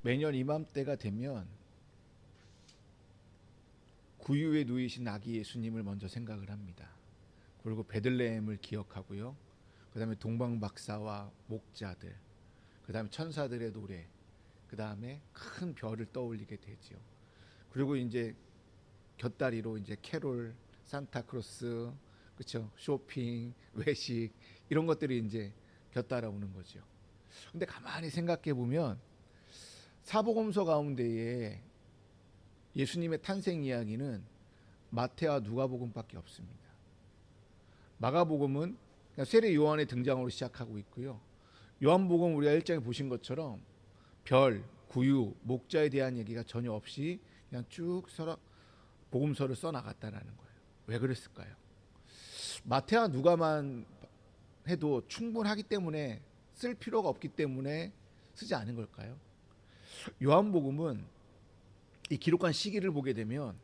매년 이맘때가 되면 구유에 누이신 아기 예수님을 먼저 생각을 합니다. 그리고 베들레헴을 기억하고요. 그 다음에 동방박사와 목자들, 그 다음에 천사들의 노래, 그 다음에 큰 별을 떠올리게 되죠. 그리고 이제 곁다리로 이제 캐롤, 산타크로스, 그렇죠? 쇼핑, 외식 이런 것들이 이제 곁따라오는 거죠. 근데 가만히 생각해 보면 사복음서 가운데에 예수님의 탄생 이야기는 마태와 누가복음밖에 없습니다. 마가복음은 세례 요한의 등장으로 시작하고 있고요. 요한복음 우리가 1장에 보신 것처럼 별, 구유, 목자에 대한 얘기가 전혀 없이 그냥 쭉 복음서를 써나갔다라는 거예요. 왜 그랬을까요? 마태와 누가만 해도 충분하기 때문에 쓸 필요가 없기 때문에 쓰지 않은 걸까요? 요한복음은 이 기록한 시기를 보게 되면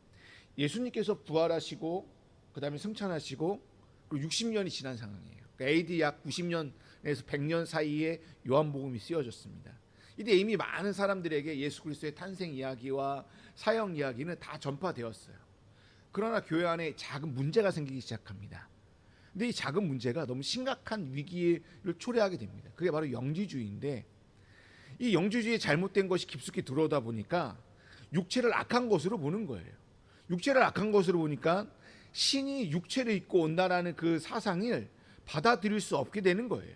예수님께서 부활하시고 그 다음에 승천하시고 그리고 60년이 지난 상황이에요. 그러니까 AD 약 90년에서 100년 사이에 요한복음이 쓰여졌습니다. 이때 이미 많은 사람들에게 예수 그리스도의 탄생 이야기와 사형 이야기는 다 전파되었어요. 그러나 교회 안에 작은 문제가 생기기 시작합니다. 근데 이 작은 문제가 너무 심각한 위기를 초래하게 됩니다. 그게 바로 영지주의인데, 이 영지주의에 잘못된 것이 깊숙이 들어오다 보니까 육체를 악한 것으로 보는 거예요. 육체를 악한 것으로 보니까 신이 육체를 입고 온다라는 그 사상을 받아들일 수 없게 되는 거예요.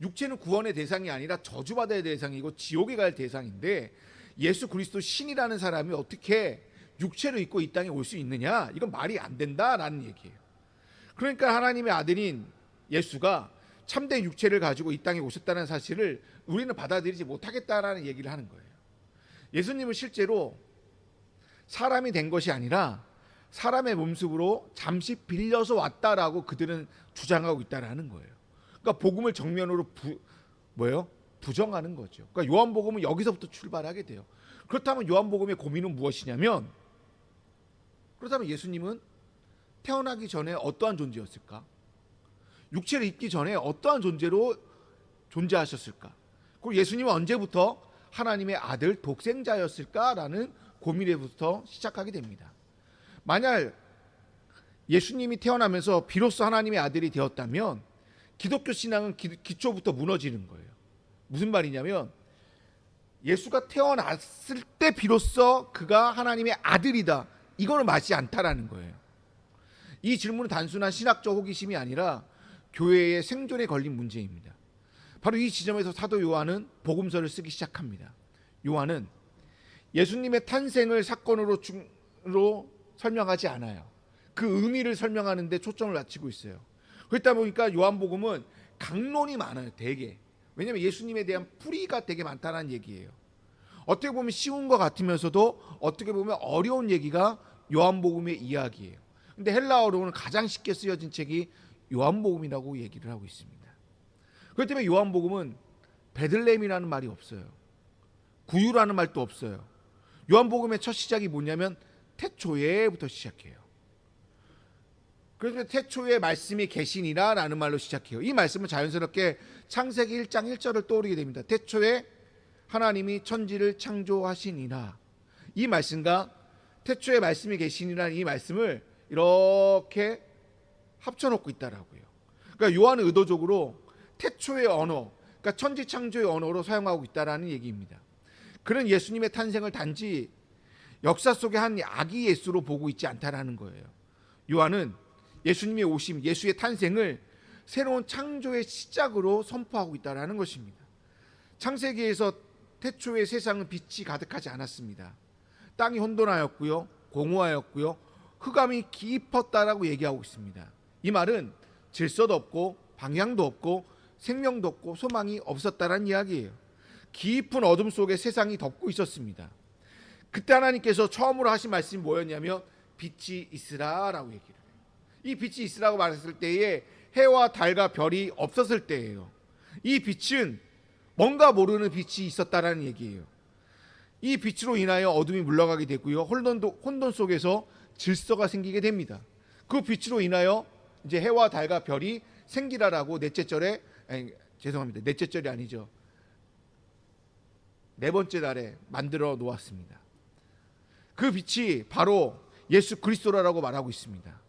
육체는 구원의 대상이 아니라 저주받아야 대상이고 지옥에 갈 대상인데, 예수 그리스도 신이라는 사람이 어떻게 육체를 입고 이 땅에 올 수 있느냐, 이건 말이 안 된다라는 얘기예요. 그러니까 하나님의 아들인 예수가 참된 육체를 가지고 이 땅에 오셨다는 사실을 우리는 받아들이지 못하겠다라는 얘기를 하는 거예요. 예수님은 실제로 사람이 된 것이 아니라 사람의 몸습으로 잠시 빌려서 왔다라고 그들은 주장하고 있다라는 거예요. 그러니까 복음을 정면으로 부정하는 거죠. 그러니까 요한복음은 여기서부터 출발하게 돼요. 그렇다면 요한복음의 고민은 무엇이냐면, 그렇다면 예수님은 태어나기 전에 어떠한 존재였을까? 육체를 입기 전에 어떠한 존재로 존재하셨을까? 그리고 예수님은 언제부터 하나님의 아들 독생자였을까라는 고민에부터 시작하게 됩니다. 만약 예수님이 태어나면서 비로소 하나님의 아들이 되었다면 기독교 신앙은 기초부터 무너지는 거예요. 무슨 말이냐면, 예수가 태어났을 때 비로소 그가 하나님의 아들이다, 이거는 맞지 않다라는 거예요. 이 질문은 단순한 신학적 호기심이 아니라 교회의 생존에 걸린 문제입니다. 바로 이 지점에서 사도 요한은 복음서를 쓰기 시작합니다. 요한은 예수님의 탄생을 사건으로 설명하지 않아요. 그 의미를 설명하는 데 초점을 맞추고 있어요. 그렇다 보니까 요한복음은 강론이 많아요. 되게. 왜냐하면 예수님에 대한 풀이가 되게 많다는 얘기예요. 어떻게 보면 쉬운 것 같으면서도 어떻게 보면 어려운 얘기가 요한복음의 이야기예요. 근데 헬라어로는 가장 쉽게 쓰여진 책이 요한복음이라고 얘기를 하고 있습니다. 그렇기 때문에 요한복음은 베들레헴이라는 말이 없어요. 구유라는 말도 없어요. 요한복음의 첫 시작이 뭐냐면 태초에부터 시작해요. 그래서 태초에 말씀이 계시니라 라는 말로 시작해요. 이 말씀은 자연스럽게 창세기 1장 1절을 떠오르게 됩니다. 태초에 하나님이 천지를 창조하시니라. 이 말씀과 태초에 말씀이 계시니라는 이 말씀을 이렇게 합쳐놓고 있다라고요. 그러니까 요한은 의도적으로 태초의 언어, 그러니까 천지 창조의 언어로 사용하고 있다라는 얘기입니다. 그런 예수님의 탄생을 단지 역사 속의 한 아기 예수로 보고 있지 않다라는 거예요. 요한은 예수님의 오심, 예수의 탄생을 새로운 창조의 시작으로 선포하고 있다라는 것입니다. 창세기에서 태초의 세상은 빛이 가득하지 않았습니다. 땅이 혼돈하였고요, 공허하였고요, 흑암이 깊었다라고 얘기하고 있습니다. 이 말은 질서도 없고 방향도 없고 생명도 없고 소망이 없었다라는 이야기예요. 깊은 어둠 속에 세상이 덮고 있었습니다. 그때 하나님께서 처음으로 하신 말씀이 뭐였냐면 빛이 있으라라고 얘기를 해요. 이 빛이 있으라고 말했을 때에 해와 달과 별이 없었을 때예요. 이 빛은 뭔가 모르는 빛이 있었다라는 얘기예요. 이 빛으로 인하여 어둠이 물러가게 되고요, 혼돈 속에서 질서가 생기게 됩니다. 그 빛으로 인하여 이제 해와 달과 별이 생기라라고 넷째 절이 아니죠. 네 번째 날에 만들어 놓았습니다. 그 빛이 바로 예수 그리스도라고 말하고 있습니다.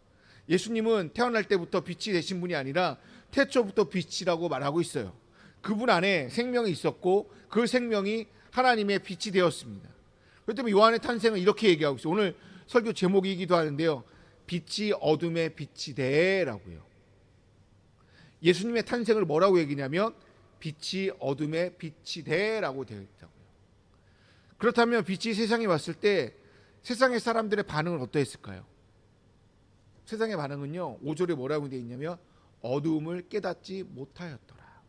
예수님은 태어날 때부터 빛이 되신 분이 아니라 태초부터 빛이라고 말하고 있어요. 그분 안에 생명이 있었고 그 생명이 하나님의 빛이 되었습니다. 그렇기 때문에 요한의 탄생은 이렇게 얘기하고 있어요. 오늘 설교 제목이기도 하는데요. 빛이 어둠의 빛이 되라고요. 예수님의 탄생을 뭐라고 얘기냐면 빛이 어둠의 빛이 되라고 되어 있다고요. 그렇다면 빛이 세상에 왔을 때 세상의 사람들의 반응은 어떠했을까요? 세상의 반응은요, 5절에 뭐라고 되어 있냐면 어두움을 깨닫지 못하였더라.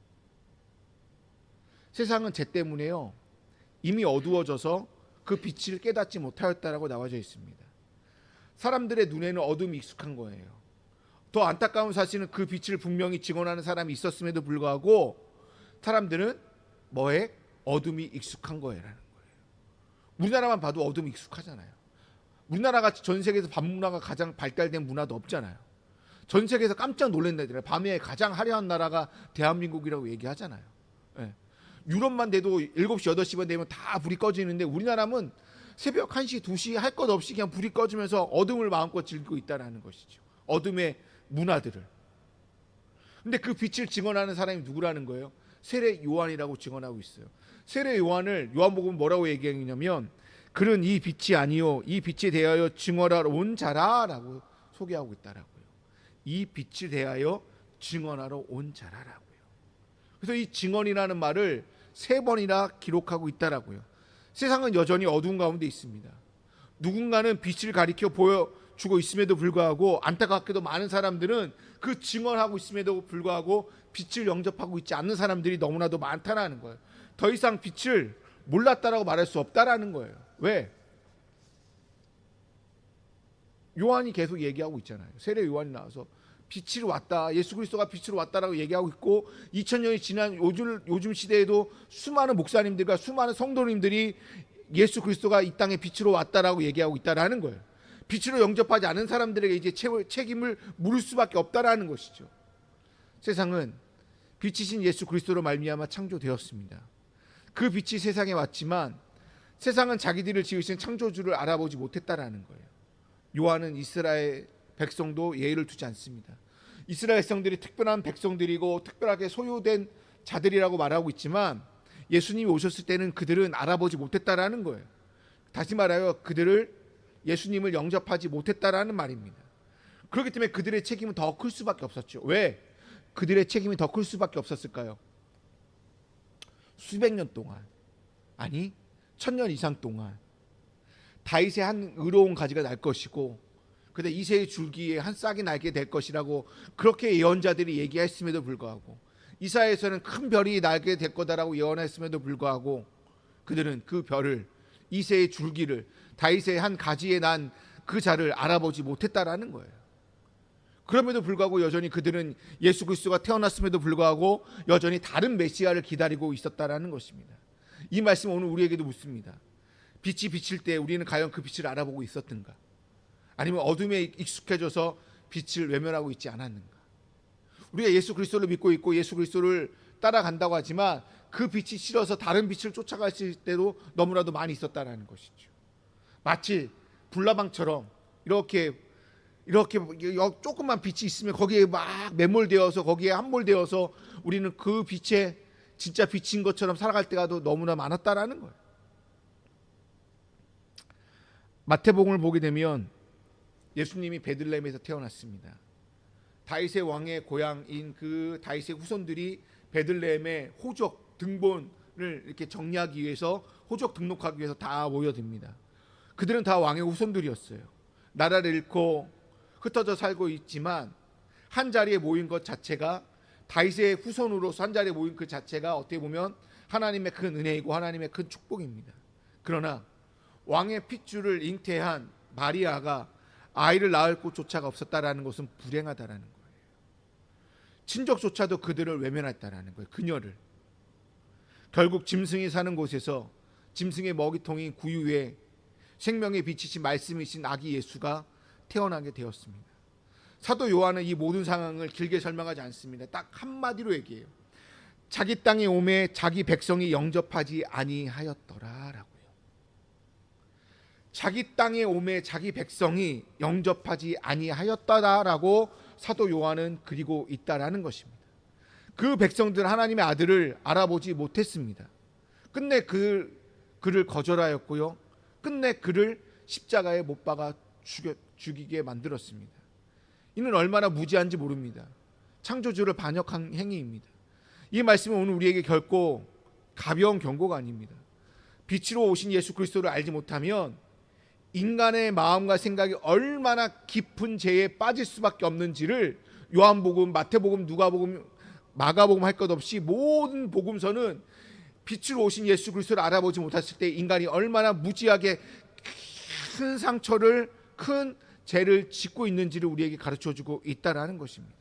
세상은 죄 때문에요 이미 어두워져서 그 빛을 깨닫지 못하였다라고 나와져 있습니다. 사람들의 눈에는 어둠이 익숙한 거예요. 더 안타까운 사실은 그 빛을 분명히 증언하는 사람이 있었음에도 불구하고 사람들은 뭐에? 어둠이 익숙한 거예요라는 거예요. 우리나라만 봐도 어둠이 익숙하잖아요. 우리나라같이 전 세계에서 밤문화가 가장 발달된 문화도 없잖아요. 전 세계에서 깜짝 놀란다잖아요. 밤에 가장 화려한 나라가 대한민국이라고 얘기하잖아요. 예. 유럽만 돼도 7시, 8시만 되면 다 불이 꺼지는데 우리나라는 새벽 1시, 2시 할 것 없이 그냥 불이 꺼지면서 어둠을 마음껏 즐기고 있다는 것이죠. 어둠의 문화들을. 근데 그 빛을 증언하는 사람이 누구라는 거예요? 세례 요한이라고 증언하고 있어요. 세례 요한을 요한복음 뭐라고 얘기하냐면 그는 이 빛이 아니요 이 빛에 대하여 증언하러 온 자라라고 소개하고 있다라고요. 이 빛에 대하여 증언하러 온 자라라고요. 그래서 이 증언이라는 말을 3번이나 기록하고 있다라고요. 세상은 여전히 어두운 가운데 있습니다. 누군가는 빛을 가리켜 보여주고 있음에도 불구하고 안타깝게도 많은 사람들은 그 증언하고 있음에도 불구하고 빛을 영접하고 있지 않는 사람들이 너무나도 많다라는 거예요. 더 이상 빛을 몰랐다라고 말할 수 없다라는 거예요. 왜? 요한이 계속 얘기하고 있잖아요. 세례 요한이 나와서 빛으로 왔다, 예수 그리스도가 빛으로 왔다라고 얘기하고 있고 2000년이 지난 요즘 시대에도 수많은 목사님들과 수많은 성도님들이 예수 그리스도가 이 땅에 빛으로 왔다라고 얘기하고 있다라는 거예요. 빛으로 영접하지 않은 사람들에게 이제 책임을 물을 수밖에 없다라는 것이죠. 세상은 빛이신 예수 그리스도로 말미암아 창조되었습니다. 그 빛이 세상에 왔지만 세상은 자기들을 지으신 창조주를 알아보지 못했다라는 거예요. 요한은 이스라엘 백성도 예의를 두지 않습니다. 이스라엘 백성들이 특별한 백성들이고 특별하게 소유된 자들이라고 말하고 있지만 예수님이 오셨을 때는 그들은 알아보지 못했다라는 거예요. 다시 말하여 그들을 예수님을 영접하지 못했다라는 말입니다. 그렇기 때문에 그들의 책임은 더 클 수밖에 없었죠. 왜? 그들의 책임이 더 클 수밖에 없었을까요? 수백 년 동안, 아니 1000년 이상 동안 다윗의 한 의로운 가지가 날 것이고 그다음 이새의 줄기에 한 싹이 날게 될 것이라고 그렇게 예언자들이 얘기했음에도 불구하고 이사야에서는 큰 별이 날게 될 거다라고 예언했음에도 불구하고 그들은 그 별을 이새의 줄기를 다윗의 한 가지에 난 그 자를 알아보지 못했다라는 거예요. 그럼에도 불구하고 여전히 그들은 예수 그리스도가 태어났음에도 불구하고 여전히 다른 메시아를 기다리고 있었다라는 것입니다. 이 말씀은 오늘 우리에게도 묻습니다. 빛이 비칠 때 우리는 과연 그 빛을 알아보고 있었던가? 아니면 어둠에 익숙해져서 빛을 외면하고 있지 않았는가? 우리가 예수 그리스도를 믿고 있고 예수 그리스도를 따라간다고 하지만 그 빛이 싫어서 다른 빛을 쫓아갈 때도 너무나도 많이 있었다라는 것이죠. 마치 불나방처럼 이렇게 조금만 빛이 있으면 거기에 막 매몰되어서 거기에 함몰되어서 우리는 그 빛에 진짜 빛인 것처럼 살아갈 때가 너무나 많았다라는 거예요. 마태복음을 보게 되면 예수님이 베들레헴에서 태어났습니다. 다윗의 왕의 고향인 그 다윗의 후손들이 베들레헴의 호적 등본을 이렇게 정리하기 위해서 호적 등록하기 위해서 다 모여듭니다. 그들은 다 왕의 후손들이었어요. 나라를 잃고 흩어져 살고 있지만 한 자리에 모인 것 자체가 다윗의 후손으로서 한 자리에 모인 그 자체가 어떻게 보면 하나님의 큰 은혜이고 하나님의 큰 축복입니다. 그러나 왕의 핏줄을 잉태한 마리아가 아이를 낳을 곳조차가 없었다라는 것은 불행하다라는 거예요. 친족조차도 그들을 외면했다라는 거예요. 그녀를. 결국 짐승이 사는 곳에서 짐승의 먹이통인 구유에 생명의 빛이신 말씀이신 아기 예수가 태어나게 되었습니다. 사도 요한은 이 모든 상황을 길게 설명하지 않습니다. 딱 한마디로 얘기해요. 자기 땅에 오매 자기 백성이 영접하지 아니하였더라라고요. 자기 땅에 오매 자기 백성이 영접하지 아니하였다라고 사도 요한은 그리고 있다라는 것입니다. 그 백성들 하나님의 아들을 알아보지 못했습니다. 끝내 그를 거절하였고요. 끝내 그를 십자가에 못 박아 죽이게 만들었습니다. 이는 얼마나 무지한지 모릅니다. 창조주를 반역한 행위입니다. 이 말씀은 오늘 우리에게 결코 가벼운 경고가 아닙니다. 빛으로 오신 예수 그리스도를 알지 못하면 인간의 마음과 생각이 얼마나 깊은 죄에 빠질 수밖에 없는지를 요한복음, 마태복음, 누가복음, 마가복음 할 것 없이 모든 복음서는 빛으로 오신 예수 그리스도를 알아보지 못했을 때 인간이 얼마나 무지하게 큰 상처를, 큰 죄를 짓고 있는지를 우리에게 가르쳐주고 있다라는 것입니다.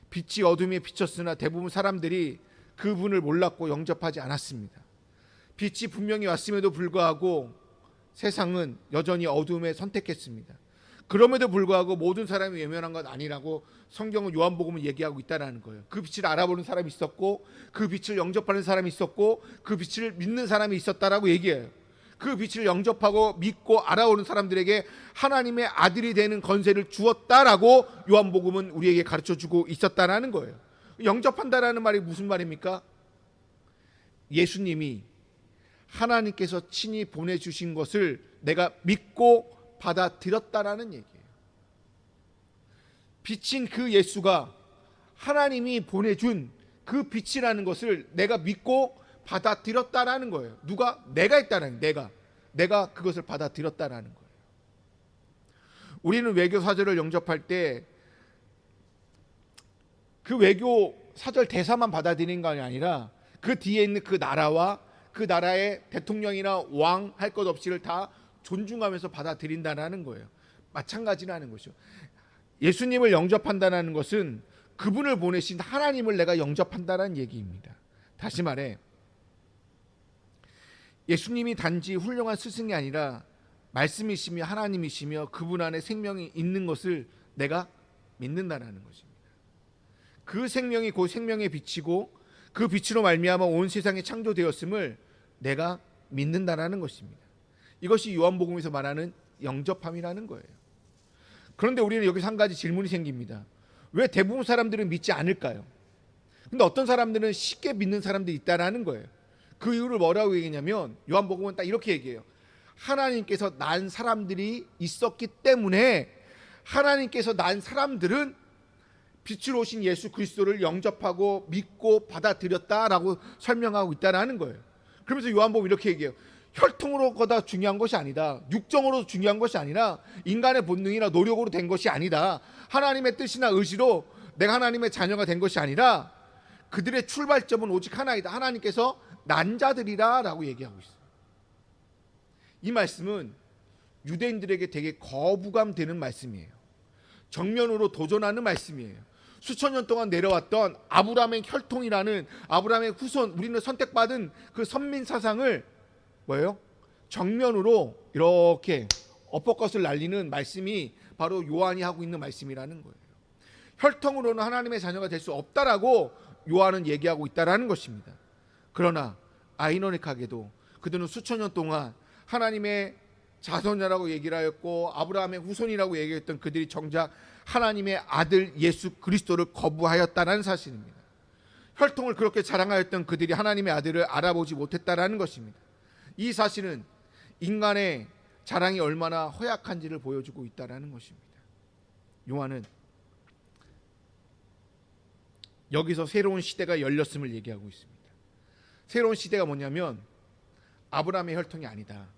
빛이 어둠에 비쳤으나 대부분 사람들이 그분을 몰랐고 영접하지 않았습니다. 빛이 분명히 왔음에도 불구하고 세상은 여전히 어둠에 선택했습니다. 그럼에도 불구하고 모든 사람이 외면한 건 아니라고 성경은 요한복음은 얘기하고 있다는 거예요. 그 빛을 알아보는 사람이 있었고, 그 빛을 영접하는 사람이 있었고, 그 빛을 믿는 사람이 있었다라고 얘기해요. 그 빛을 영접하고 믿고 알아오는 사람들에게 하나님의 아들이 되는 권세를 주었다라고 요한복음은 우리에게 가르쳐주고 있었다라는 거예요. 영접한다라는 말이 무슨 말입니까? 예수님이 하나님께서 친히 보내주신 것을 내가 믿고 받아들였다라는 얘기예요. 빛인 그 예수가 하나님이 보내준 그 빛이라는 것을 내가 믿고 받아들였다라는 거예요. 누가? 내가 했다라는 거예요. 내가 그것을 받아들였다라는 거예요. 우리는 외교 사절을 영접할 때 그 외교 사절 대사만 받아들이는 것이 아니라 그 뒤에 있는 그 나라와 그 나라의 대통령이나 왕 할 것 없이를 다 존중하면서 받아들인다는 거예요. 마찬가지라는 것이죠. 예수님을 영접한다는 것은 그분을 보내신 하나님을 내가 영접한다는 얘기입니다. 다시 말해 예수님이 단지 훌륭한 스승이 아니라 말씀이시며 하나님이시며 그분 안에 생명이 있는 것을 내가 믿는다는 것입니다. 그 생명이 곧 생명의 빛이고 그 빛으로 말미암아 온 세상이 창조되었음을 내가 믿는다는 것입니다. 이것이 요한복음에서 말하는 영접함이라는 거예요. 그런데 우리는 여기서 한 가지 질문이 생깁니다. 왜 대부분 사람들은 믿지 않을까요? 근데 어떤 사람들은 쉽게 믿는 사람들이 있다라는 거예요. 그 이유를 뭐라고 얘기냐면 요한복음은 딱 이렇게 얘기해요. 하나님께서 난 사람들이 있었기 때문에 하나님께서 난 사람들은 빛으로 오신 예수 그리스도를 영접하고 믿고 받아들였다라고 설명하고 있다라는 거예요. 그러면서 요한복음 이렇게 얘기해요. 혈통으로가 중요한 것이 아니다. 육정으로 중요한 것이 아니라 인간의 본능이나 노력으로 된 것이 아니다. 하나님의 뜻이나 의지로 내가 하나님의 자녀가 된 것이 아니라 그들의 출발점은 오직 하나이다. 하나님께서 난 자들이라 라고 얘기하고 있어요. 이 말씀은 유대인들에게 되게 거부감 되는 말씀이에요. 정면으로 도전하는 말씀이에요. 수천 년 동안 내려왔던 아브라함의 혈통이라는 아브라함의 후손, 우리는 선택받은 그 선민 사상을 뭐예요? 정면으로 이렇게 엇박것을 날리는 말씀이 바로 요한이 하고 있는 말씀이라는 거예요. 혈통으로는 하나님의 자녀가 될 수 없다라고 요한은 얘기하고 있다라는 것입니다. 그러나 아이러니하게도 그들은 수천 년 동안 하나님의 자손이라고 얘기를 하였고 아브라함의 후손이라고 얘기했던 그들이 정작 하나님의 아들 예수 그리스도를 거부하였다는 사실입니다. 혈통을 그렇게 자랑하였던 그들이 하나님의 아들을 알아보지 못했다라는 것입니다. 이 사실은 인간의 자랑이 얼마나 허약한지를 보여주고 있다라는 것입니다. 요한은 여기서 새로운 시대가 열렸음을 얘기하고 있습니다. 새로운 시대가 뭐냐면 아브라함의 혈통이 아니다.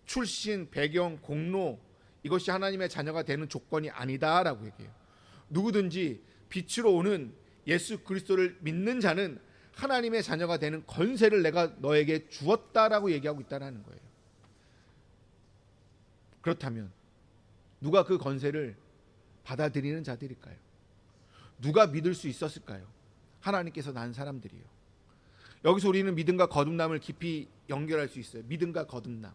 출신, 배경, 공로 이것이 하나님의 자녀가 되는 조건이 아니다라고 얘기해요. 누구든지 빛으로 오는 예수 그리스도를 믿는 자는 하나님의 자녀가 되는 권세를 내가 너에게 주었다라고 얘기하고 있다는 거예요. 그렇다면 누가 그 권세를 받아들이는 자들일까요? 누가 믿을 수 있었을까요? 하나님께서 난 사람들이요. 여기서 우리는 믿음과 거듭남을 깊이 연결할 수 있어요. 믿음과 거듭남.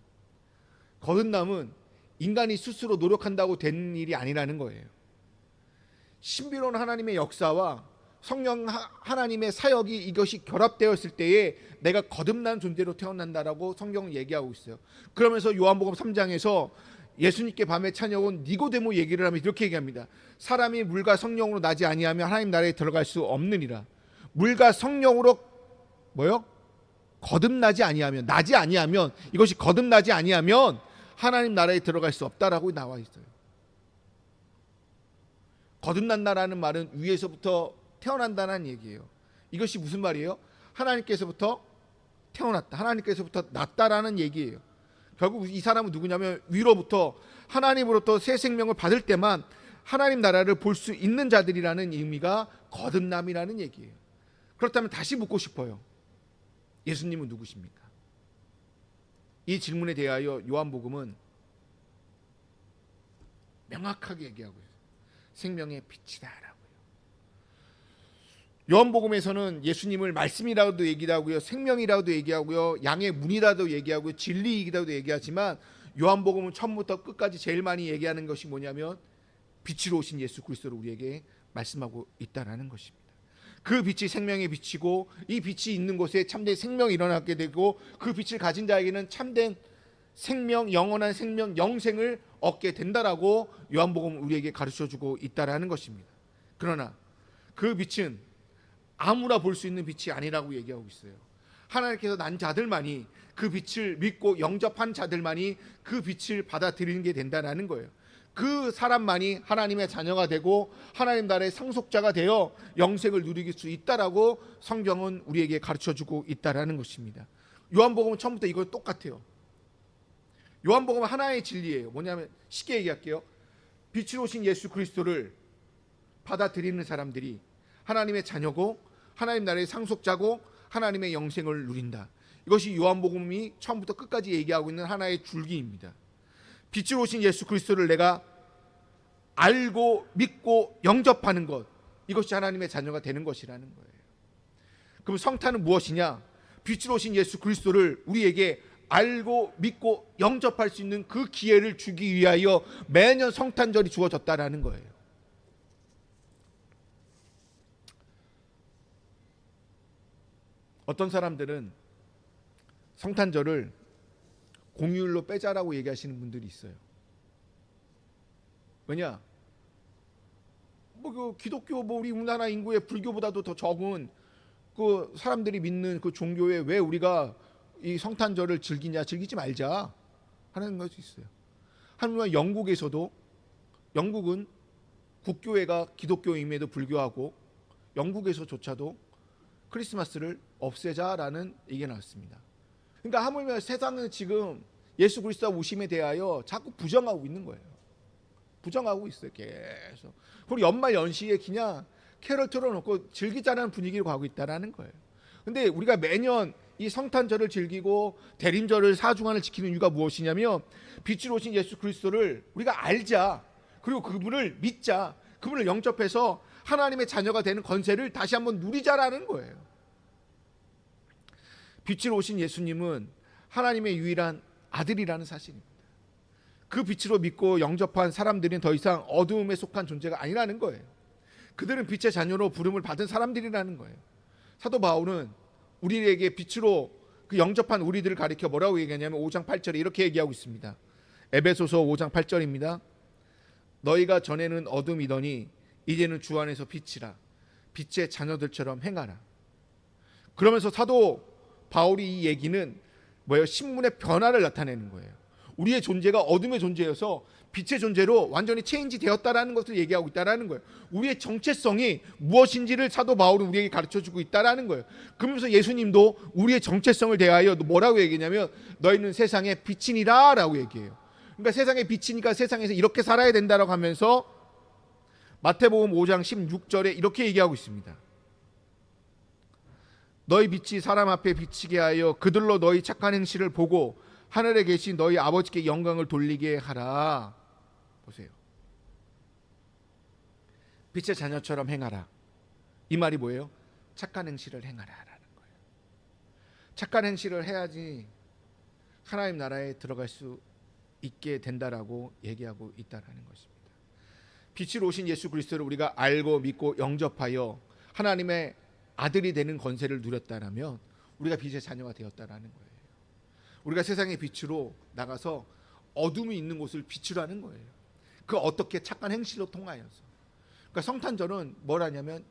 거듭남은 인간이 스스로 노력한다고 되는 일이 아니라는 거예요. 신비로운 하나님의 역사와 성령 하나님의 사역이 이것이 결합되었을 때에 내가 거듭난 존재로 태어난다라고 성경은 얘기하고 있어요. 그러면서 요한복음 3장에서 예수님께 밤에 찾아온 니고데모 얘기를 하면 이렇게 얘기합니다. 사람이 물과 성령으로 나지 아니하면 하나님 나라에 들어갈 수 없느니라. 물과 성령으로 뭐요? 거듭나지 아니하면, 나지 아니하면, 이것이 거듭나지 아니하면 하나님 나라에 들어갈 수 없다라고 나와 있어요. 거듭난다라는 말은 위에서부터 태어난다는 얘기예요. 이것이 무슨 말이에요? 하나님께서부터 태어났다, 하나님께서부터 났다라는 얘기예요. 결국 이 사람은 누구냐면 위로부터 하나님으로부터 새 생명을 받을 때만 하나님 나라를 볼 수 있는 자들이라는 의미가 거듭남이라는 얘기예요. 그렇다면 다시 묻고 싶어요. 예수님은 누구십니까? 이 질문에 대하여 요한복음은 명확하게 얘기하고 있어요. 생명의 빛이다라고요. 요한복음에서는 예수님을 말씀이라고도 얘기하고요, 생명이라고도 얘기하고요, 양의 문이라도 얘기하고요, 진리이라고도 얘기하지만 요한복음은 처음부터 끝까지 제일 많이 얘기하는 것이 뭐냐면 빛으로 오신 예수 그리스도를 우리에게 말씀하고 있다라는 것입니다. 그 빛이 생명의 빛이고 이 빛이 있는 곳에 참된 생명이 일어나게 되고 그 빛을 가진 자에게는 참된 생명, 영원한 생명, 영생을 얻게 된다라고 요한복음은 우리에게 가르쳐주고 있다라는 것입니다. 그러나 그 빛은 아무나 볼 수 있는 빛이 아니라고 얘기하고 있어요. 하나님께서 난 자들만이 그 빛을 믿고 영접한 자들만이 그 빛을 받아들이는 게 된다라는 거예요. 그 사람만이 하나님의 자녀가 되고 하나님 나라의 상속자가 되어 영생을 누릴 수 있다라고 성경은 우리에게 가르쳐주고 있다라는 것입니다. 요한복음은 처음부터 이거 똑같아요. 요한복음은 하나의 진리예요. 뭐냐면 쉽게 얘기할게요. 빛으로 오신 예수 그리스도를 받아들이는 사람들이 하나님의 자녀고 하나님 나라의 상속자고 하나님의 영생을 누린다. 이것이 요한복음이 처음부터 끝까지 얘기하고 있는 하나의 줄기입니다. 빛으로 오신 예수 그리스도를 내가 알고 믿고 영접하는 것, 이것이 하나님의 자녀가 되는 것이라는 거예요. 그럼 성탄은 무엇이냐? 빛으로 오신 예수 그리스도를 우리에게 알고 믿고 영접할 수 있는 그 기회를 주기 위하여 매년 성탄절이 주어졌다라는 거예요. 어떤 사람들은 성탄절을 공휴일로 빼자라고 얘기하시는 분들이 있어요. 왜냐? 그 기독교 우리 우리나라 인구의 불교보다도 더 적은 그 사람들이 믿는 그 종교에 왜 우리가 이 성탄절을 즐기냐, 즐기지 말자 하는 것이 있어요. 하물며 영국에서도, 영국은 국교회가 기독교임에도 불구하고 영국에서조차도 크리스마스를 없애자라는 얘기가 나왔습니다. 그러니까 하물며 세상은 지금 예수 그리스도 오심에 대하여 자꾸 부정하고 있는 거예요. 부정하고 있어요. 계속. 그리고 연말 연시에 그냥 캐럴 틀어놓고 즐기자라는 분위기로 가고 있다는 거예요. 근데 우리가 매년 이 성탄절을 즐기고 대림절을 사주간을 지키는 이유가 무엇이냐면 빛으로 오신 예수 그리스도를 우리가 알자, 그리고 그분을 믿자, 그분을 영접해서 하나님의 자녀가 되는 권세를 다시 한번 누리자라는 거예요. 빛으로 오신 예수님은 하나님의 유일한 아들이라는 사실입니다. 그 빛으로 믿고 영접한 사람들은 더 이상 어두움에 속한 존재가 아니라는 거예요. 그들은 빛의 자녀로 부름을 받은 사람들이라는 거예요. 사도 바울은 우리에게 빛으로 그 영접한 우리들을 가리켜 뭐라고 얘기하냐면 5장 8절에 이렇게 얘기하고 있습니다. 에베소서 5장 8절입니다. 너희가 전에는 어둠이더니 이제는 주 안에서 빛이라. 빛의 자녀들처럼 행하라. 그러면서 사도 바울이 이 얘기는 뭐예요? 신분의 변화를 나타내는 거예요. 우리의 존재가 어둠의 존재여서 빛의 존재로 완전히 체인지 되었다라는 것을 얘기하고 있다라는 거예요. 우리의 정체성이 무엇인지를 사도 바울은 우리에게 가르쳐주고 있다라는 거예요. 그러면서 예수님도 우리의 정체성을 대하여 뭐라고 얘기냐면 너희는 세상의 빛이니라 라고 얘기해요. 그러니까 세상의 빛이니까 세상에서 이렇게 살아야 된다라고 하면서 마태복음 5장 16절에 이렇게 얘기하고 있습니다. 너희 빛이 사람 앞에 비치게 하여 그들로 너희 착한 행실을 보고 하늘에 계신 너희 아버지께 영광을 돌리게 하라. 보세요. 빛의 자녀처럼 행하라. 이 말이 뭐예요? 착한 행실을 행하라라는 거예요. 착한 행실을 해야지 하나님 나라에 들어갈 수 있게 된다라고 얘기하고 있다라는 것입니다. 빛으로 오신 예수 그리스도를 우리가 알고 믿고 영접하여 하나님의 아들이 되는 권세를 누렸다라면 우리가 빛의 자녀가 되었다라는 거예요. 우리가 세상의 빛으로 나가서 어둠이 있는 곳을 빛으로 하는 거예요. 그 어떻게 착한 행실로 통하여서. 그러니까 성탄절은 뭘 하냐면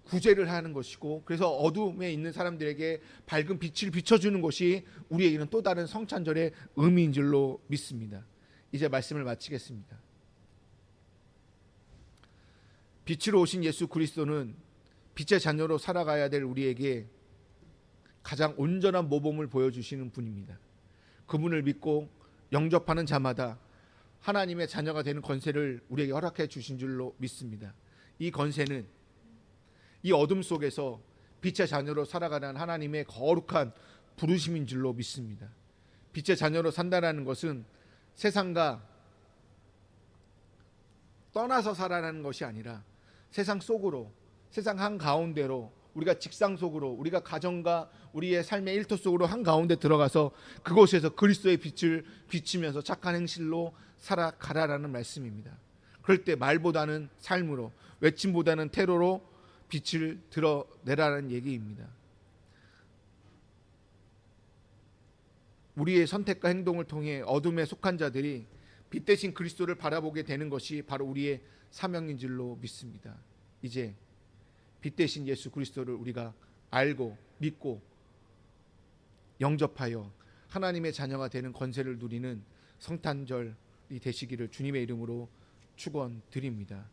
구제를 하는 것이고, 그래서 어둠에 있는 사람들에게 밝은 빛을 비춰주는 것이 우리에게는 또 다른 성탄절의 의미인 줄로 믿습니다. 이제 말씀을 마치겠습니다. 빛으로 오신 예수 그리스도는 빛의 자녀로 살아가야 될 우리에게 가장 온전한 모범을 보여주시는 분입니다. 그분을 믿고 영접하는 자마다 하나님의 자녀가 되는 권세를 우리에게 허락해 주신 줄로 믿습니다. 이 권세는 이 어둠 속에서 빛의 자녀로 살아가는 하나님의 거룩한 부르심인 줄로 믿습니다. 빛의 자녀로 산다는 것은 세상과 떠나서 살아가는 것이 아니라 세상 속으로, 세상 한가운데로, 우리가 직상 속으로, 우리가 가정과 우리의 삶의 일터 속으로 한가운데 들어가서 그곳에서 그리스도의 빛을 비치면서 착한 행실로 살아가라라는 말씀입니다. 그럴 때 말보다는 삶으로, 외침보다는 태로로 빛을 드러내라는 얘기입니다. 우리의 선택과 행동을 통해 어둠에 속한 자들이 빛 대신 그리스도를 바라보게 되는 것이 바로 우리의 사명인 줄로 믿습니다. 이제 빛 대신 예수 그리스도를 우리가 알고 믿고 영접하여 하나님의 자녀가 되는 권세를 누리는 성탄절이 되시기를 주님의 이름으로 축원드립니다.